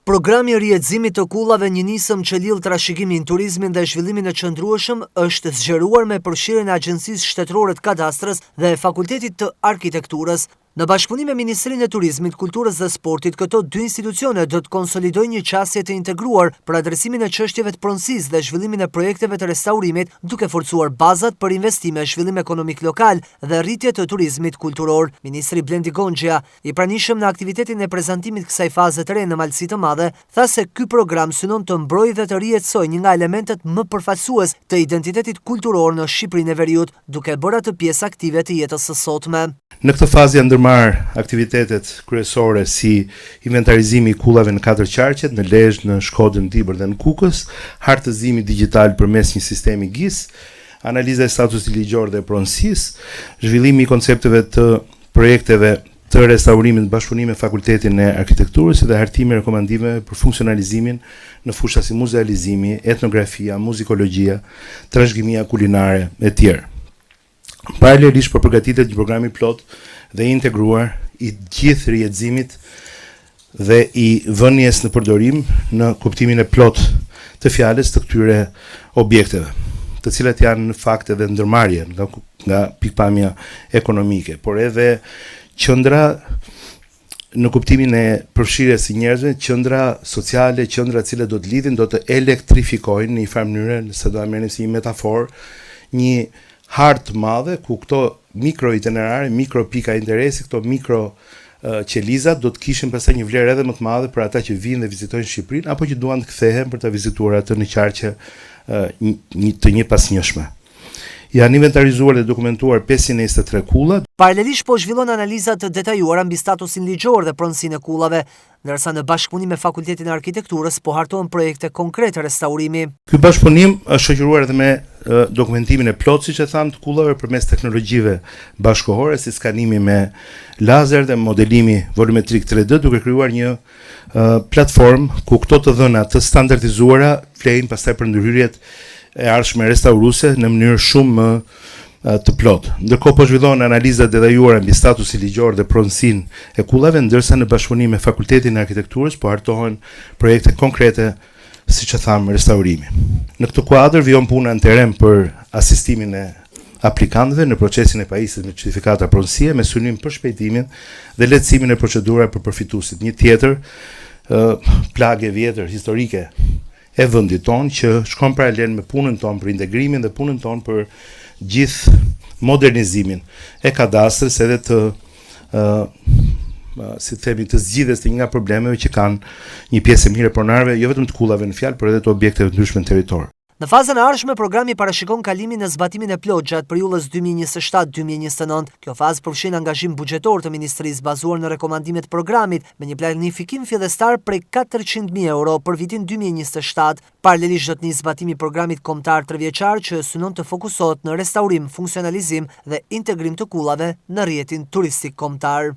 Programi i rrjedhimit të kullave, një nisëm që lidh trashëgimin, turizmin dhe zhvillimin e qëndrueshëm, është zgjeruar me përfshirjen e Agjencisë Shtetërore të Kadastrës dhe Fakultetit të Arkitekturës. Në bashkëpunim me Ministrinë e Turizmit, Kulturës dhe Sportit, këto dy institucione do të konsolidojnë një qasje të integruar për adresimin e çështjeve të pronësisë dhe zhvillimin e projekteve të restaurimit, duke forcuar bazat për investime, zhvillim ekonomik lokal dhe rritje të turizmit kulturor. Ministri Blendi Gonxha, i pranishëm në aktivitetin e prezantimit kësaj faze të re në Malësi të Madhe, tha se ky program synon të mbrojë dhe të rihetësojë një nga elementet më përfaqësues të identitetit kulturor në Shqipërinë e Veriut, duke bërë atë pjesë aktive të jetës së sotme. Në këtë fazë janë ndërmarrë aktivitetet kryesore si inventarizimi i kullave në 4 qarqet, në Lezhë, në Shkodër, Dibër dhe në Kukës, hartëzimi digjital përmes një sistemi GIS, analiza e statusit ligjor dhe pronësisë, zhvillimi i koncepteve të projekteve të restaurimit në bashkëpunim me Fakultetin e Arkitekturës dhe hartimi i rekomandimeve për funksionalizimin në fusha si muzealizimi, etnografia, muzikologjia, trashëgimia kulinare e tjerë. Paralelisht për përgatitet një programi plot dhe integruar i gjithë rrjedhimit dhe i vënies në përdorim në kuptimin e plot të fjalës të këtyre objekteve, të cilat janë në fakt edhe ndërmarrje nga pikpamja ekonomike, por edhe qendra në kuptimin e përfshirjes së njerëzve, qendra sociale, qendra të cilat do të lidhin, do të elektrifikojnë në një farë mënyrë, nëse do ta merrni si një metaforë, një hartë madhe ku këto mikro itinerare, mikro pika interesi, këto mikro qelizat do të kishin pastaj një vlerë edhe më të madhe për ata që vinë dhe vizitojnë Shqipërinë apo që duan të kthehen për ta vizituar atë në qarqe të njëpasnjëshme. Janë inventarizuar dhe dokumentuar 523 kulla. Paralelisht po zhvillon analiza të detajuara mbi statusin ligjor dhe pronësinë e kullave, ndërsa në bashkëpunim me Fakultetin e Arkitekturës po hartohen projekte konkrete restaurimi. Ky bashkëpunim është shoqëruar edhe me dokumentimin e plot, siç e tham, të kullave përmes teknologjive bashkëkohore, si skanimi me lazer dhe modelimi volumetrik 3D, duke krijuar një platformë ku këto të dhëna të standardizuara flejnë pastaj për ndërhyrjet e ardhshme restauruese në mënyrë shumë më të plotë. Ndërkohë po zhvillohen analiza detajuara mbi statusin ligjor dhe pronësinë e kullave, ndërsa në bashkëpunim me Fakultetin e Arkitekturës po hartohen projekte konkrete, siç e tham, restaurimi. Në këtë kuadër vjen puna në teren për asistimin e aplikantëve në procesin e pajisjes me certifikata pronësie me synim për shpejtimin dhe lehtësimin e procedurave për përfituesit. Një tjetër plagë e vjetër historike e vendit tonë që shkon paralel me punën tonë për integrimin dhe punën tonë për gjithë modernizimin e kadastrës edhe të si të themi të zgjidhjes të një nga problemeve që kanë një pjesë e mirë e pronarëve, jo vetëm të kullave në fjalë, por edhe të objekteve të ndryshme në territor. Në fazën e ardhshme, programi parashikon kalimin në zbatimin e plot gjatë periudhës 2027-2029. Kjo fazë përfshin angazhim buxhetor të Ministrisë bazuar në rekomandimet e programit me një planifikim fillestar prej 400.000 euro për vitin 2027. Paralelisht do të nisë zbatimi i programit kombëtar 3 vjeçar që synon të fokusohet në restaurim, funksionalizim dhe integrim të kullave në rrjetin turistik kombëtar.